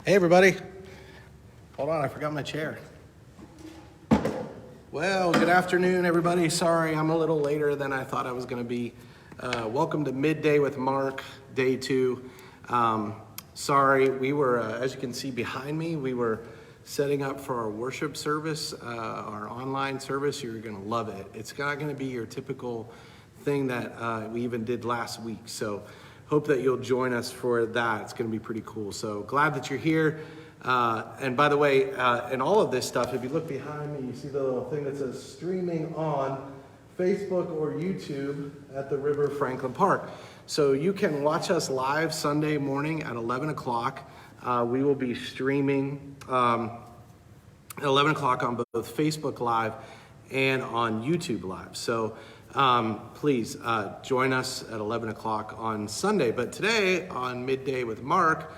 Hey everybody. Hold on, I forgot my chair. Well, good afternoon everybody. Sorry, I'm a little later than I thought I was going to be. Welcome to Midday with Mark, day 2. Sorry, we were, as you can see behind me, we were setting up for our worship service, our online service. You're going to love it. It's not going to be your typical thing that we even did last week. So hope that you'll join us for that. It's going to be pretty cool. So glad that you're here. And by the way, in all of this stuff, if you look behind me, you see the little thing that says streaming on Facebook or YouTube at the River Franklin Park. So you can watch us live Sunday morning at 11 o'clock. We will be streaming at 11 o'clock on both Facebook Live and on YouTube Live. So please join us at 11 o'clock on Sunday. But today on Midday with Mark,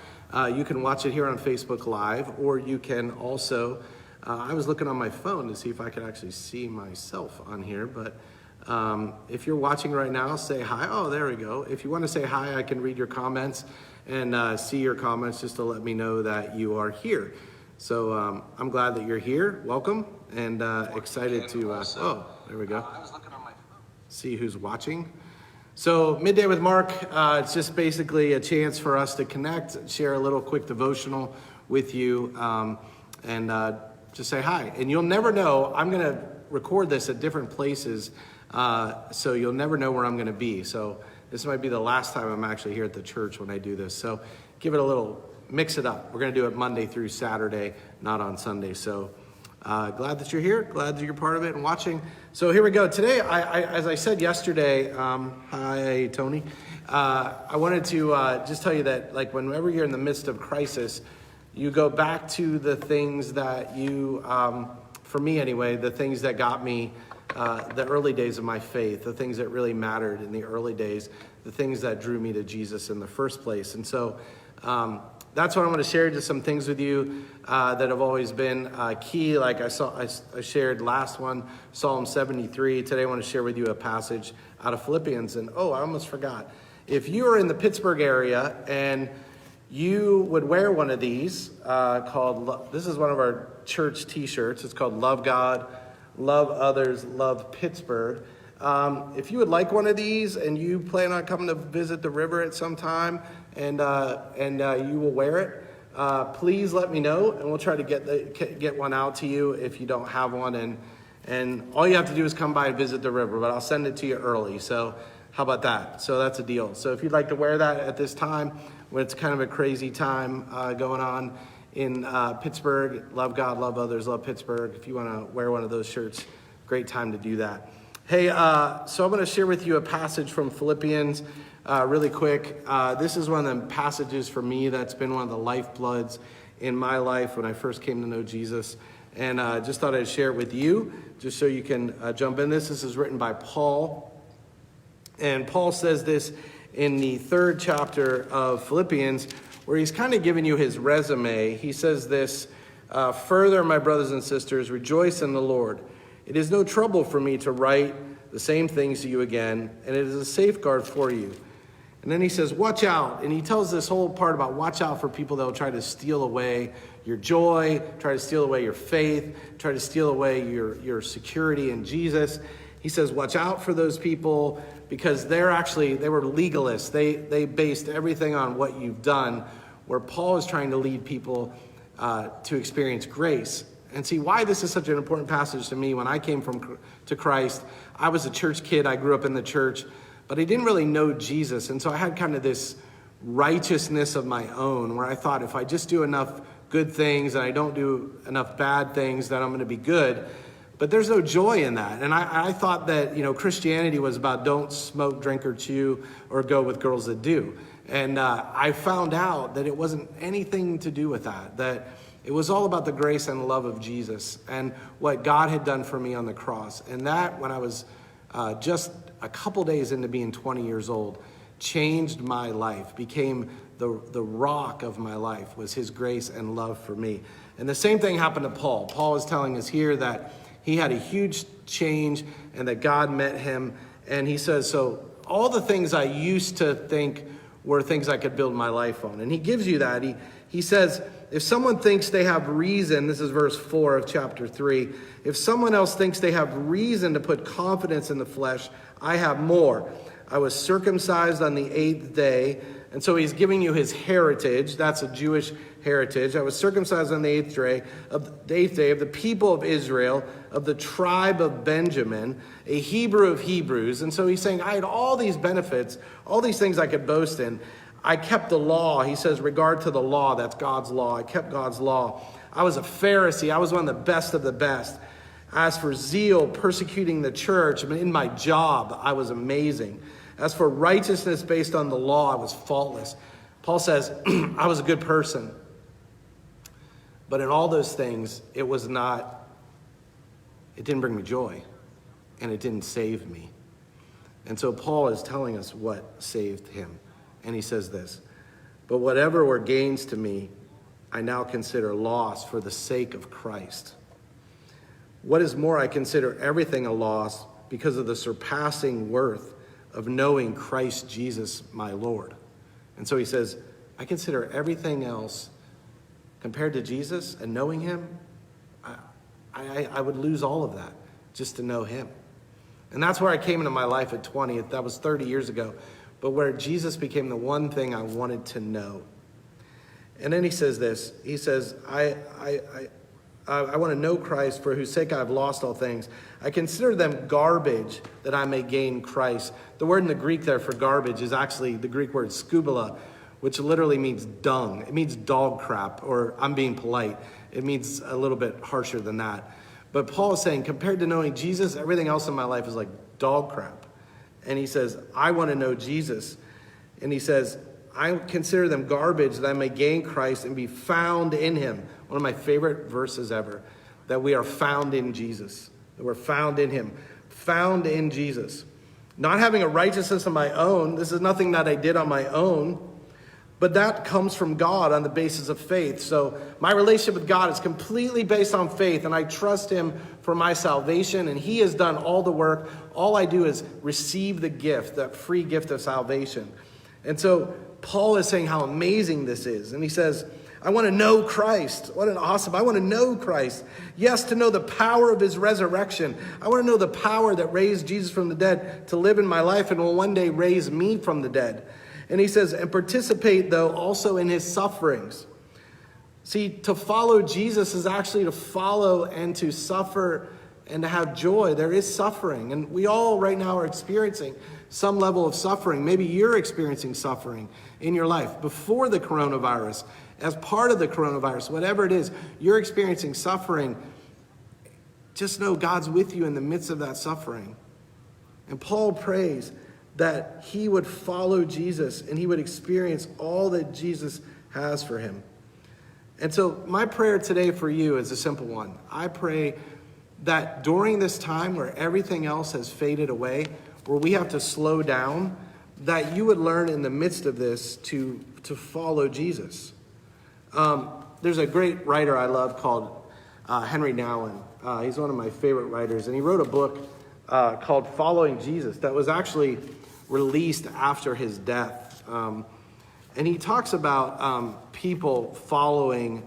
you can watch it here on Facebook Live, or you can also, I was looking on my phone to see if I could actually see myself on here, but if you're watching right now, say hi. Oh, there we go. If you want to say hi, I can read your comments and see your comments just to let me know that you are here. So I'm glad that you're here. Welcome, and excited to, oh, there we go. See who's watching. So Midday with Mark, it's just basically a chance for us to connect, share a little quick devotional with you, and just say hi. And you'll never know, I'm going to record this at different places, so you'll never know where I'm going to be. So this might be the last time I'm actually here at the church when I do this. So give it a little, mix it up. We're going to do it Monday through Saturday, not on Sunday. So glad that you're here, glad that you're part of it and watching. So here we go. Today, as I said yesterday, hi, Tony. I wanted to just tell you that, like, whenever you're in the midst of crisis, you go back to the things that you, for me anyway, the things that got me the early days of my faith, the things that really mattered in the early days, the things that drew me to Jesus in the first place. And so that's what I want to share, just some things with you that have always been key. Like I shared last one, Psalm 73. Today I want to share with you a passage out of Philippians. And oh, I almost forgot. If you are in the Pittsburgh area and you would wear one of these this is one of our church t-shirts. It's called Love God, Love Others, Love Pittsburgh. If you would like one of these and you plan on coming to visit the river at some time and you will wear it, please let me know and we'll try to get one out to you if you don't have one. And all you have to do is come by and visit the river, but I'll send it to you early. So how about that? So that's a deal. So if you'd like to wear that at this time, when it's kind of a crazy time going on in Pittsburgh, Love God, Love Others, Love Pittsburgh. If you want to wear one of those shirts, great time to do that. Hey, so I'm going to share with you a passage from Philippians really quick. This is one of the passages for me that's been one of the lifebloods in my life when I first came to know Jesus. And just thought I'd share it with you just so you can jump in. This is written by Paul. And Paul says this in the 3rd chapter of Philippians, where he's kind of giving you his resume. He says this, further, my brothers and sisters, rejoice in the Lord. It is no trouble for me to write the same things to you again, and it is a safeguard for you. And then he says, watch out. And he tells this whole part about watch out for people that will try to steal away your joy, try to steal away your faith, try to steal away your security in Jesus. He says, watch out for those people because they were legalists. They based everything on what you've done, where Paul is trying to lead people to experience grace. And see why this is such an important passage to me. When I came to Christ, I was a church kid. I grew up in the church, but I didn't really know Jesus. And so I had kind of this righteousness of my own where I thought if I just do enough good things and I don't do enough bad things, then I'm going to be good. But there's no joy in that. And I thought that, Christianity was about don't smoke, drink, or chew, or go with girls that do. And I found out that it wasn't anything to do with that it was all about the grace and love of Jesus and what God had done for me on the cross. And that, when I was just a couple days into being 20 years old, changed my life, became the rock of my life, was his grace and love for me. And the same thing happened to Paul. Paul is telling us here that he had a huge change and that God met him. And he says, so all the things I used to think were things I could build my life on. And he gives you that. He says, if someone thinks they have reason, this is verse 4 of chapter 3, if someone else thinks they have reason to put confidence in the flesh, I have more. I was circumcised on the 8th day. And so he's giving you his heritage. That's a Jewish heritage. I was circumcised on the 8th day of the people of Israel, of the tribe of Benjamin, a Hebrew of Hebrews. And so he's saying, I had all these benefits, all these things I could boast in. I kept the law. He says, regard to the law, that's God's law. I kept God's law. I was a Pharisee. I was one of the best. As for zeal, persecuting the church, in my job, I was amazing. As for righteousness based on the law, I was faultless. Paul says, I was a good person. But in all those things, it didn't bring me joy, and it didn't save me. And so Paul is telling us what saved him. And he says this, but whatever were gains to me, I now consider loss for the sake of Christ. What is more, I consider everything a loss because of the surpassing worth of knowing Christ Jesus, my Lord. And so he says, I consider everything else compared to Jesus and knowing him, I would lose all of that just to know him. And that's where I came into my life at 20. That was 30 years ago. But where Jesus became the one thing I wanted to know. And then he says this. He says, I want to know Christ, for whose sake I have lost all things. I consider them garbage that I may gain Christ. The word in the Greek there for garbage is actually the Greek word skubala, which literally means dung. It means dog crap, or I'm being polite. It means a little bit harsher than that. But Paul is saying, compared to knowing Jesus, everything else in my life is like dog crap. And he says, I want to know Jesus. And he says, I consider them garbage that I may gain Christ and be found in him. One of my favorite verses ever, that we are found in Jesus. That we're found in him. Found in Jesus. Not having a righteousness of my own. This is nothing that I did on my own. But that comes from God on the basis of faith. So my relationship with God is completely based on faith, and I trust him for my salvation, and he has done all the work. All I do is receive the gift, that free gift of salvation. And so Paul is saying how amazing this is. And he says, I want to know Christ. What an awesome, I want to know Christ. Yes, to know the power of his resurrection. I want to know the power that raised Jesus from the dead to live in my life and will one day raise me from the dead. And he says, and participate, though, also in his sufferings. See, to follow Jesus is actually to follow and to suffer and to have joy. There is suffering. And we all right now are experiencing some level of suffering. Maybe you're experiencing suffering in your life before the coronavirus, as part of the coronavirus, whatever it is, you're experiencing suffering. Just know God's with you in the midst of that suffering. And Paul prays that he would follow Jesus and he would experience all that Jesus has for him. And so my prayer today for you is a simple one. I pray that during this time where everything else has faded away, where we have to slow down, that you would learn in the midst of this to follow Jesus. There's a great writer I love called Henry Nouwen. He's one of my favorite writers, and he wrote a book called Following Jesus that was actually released after his death. And he talks about people following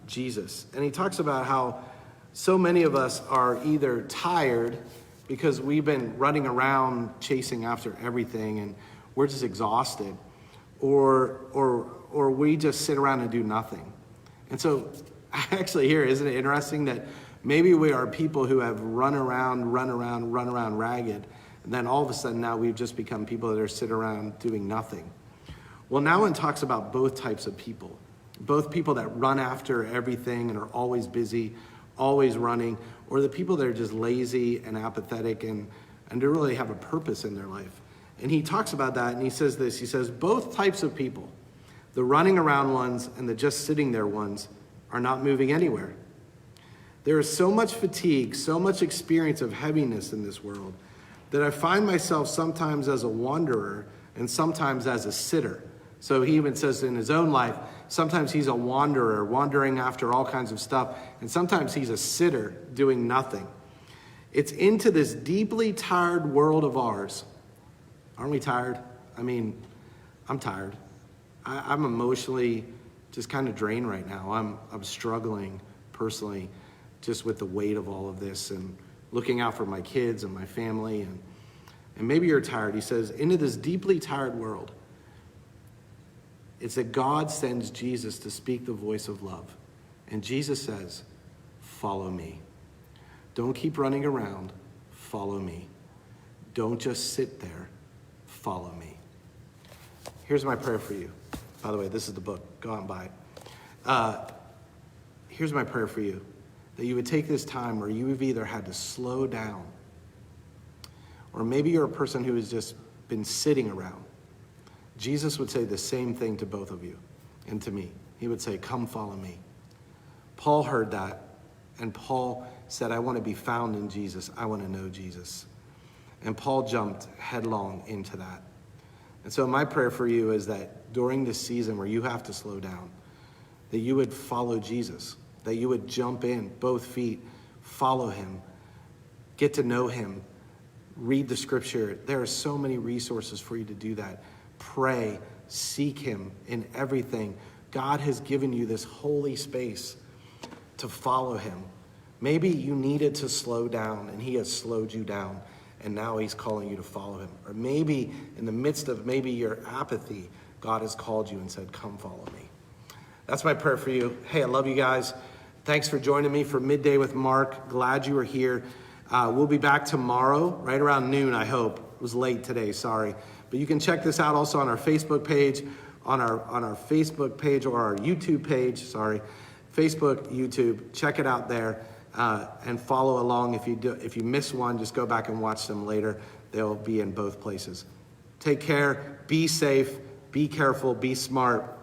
Jesus. And he talks about how so many of us are either tired because we've been running around chasing after everything and we're just exhausted, or we just sit around and do nothing. And so actually here, isn't it interesting that maybe we are people who have run around ragged, and then all of a sudden now we've just become people that are sitting around doing nothing. Well, Nouwen talks about both types of people. Both people that run after everything and are always busy, always running, or the people that are just lazy and apathetic and don't really have a purpose in their life. And he talks about that, and he says this. He says, both types of people, the running around ones and the just sitting there ones, are not moving anywhere. There is so much fatigue, so much experience of heaviness in this world that I find myself sometimes as a wanderer and sometimes as a sitter. So he even says in his own life, sometimes he's a wanderer, wandering after all kinds of stuff, and sometimes he's a sitter doing nothing. It's into this deeply tired world of ours. Aren't we tired? I mean, I'm tired. I'm emotionally just kind of drained right now. I'm struggling personally just with the weight of all of this and looking out for my kids and my family. And maybe you're tired. He says, into this deeply tired world, it's that God sends Jesus to speak the voice of love. And Jesus says, follow me. Don't keep running around. Follow me. Don't just sit there. Follow me. Here's my prayer for you. By the way, this is the book. Go out and buy it. Here's my prayer for you. That you would take this time where you have either had to slow down, or maybe you're a person who has just been sitting around. Jesus would say the same thing to both of you and to me. He would say, come follow me. Paul heard that, and Paul said, I want to be found in Jesus. I want to know Jesus. And Paul jumped headlong into that. And so my prayer for you is that during this season where you have to slow down, that you would follow Jesus, that you would jump in, both feet, follow him, get to know him, read the scripture. There are so many resources for you to do that. Pray, seek him in everything. God has given you this holy space to follow him. Maybe you needed to slow down and he has slowed you down and now he's calling you to follow him. Or maybe in the midst of maybe your apathy, God has called you and said, come follow me. That's my prayer for you. Hey, I love you guys. Thanks for joining me for Midday with Mark. Glad you were here. We'll be back tomorrow, right around noon, I hope. It was late today, sorry. But you can check this out also on our Facebook page, on our Facebook page or our YouTube page, Facebook, YouTube. Check it out there and follow along. If you miss one, just go back and watch them later. They'll be in both places. Take care, be safe, be careful, be smart,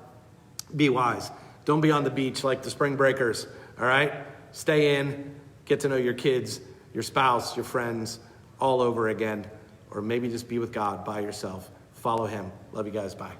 be wise. Don't be on the beach like the spring breakers, all right? Stay in, get to know your kids, your spouse, your friends, all over again. Or maybe just be with God by yourself. Follow him. Love you guys. Bye.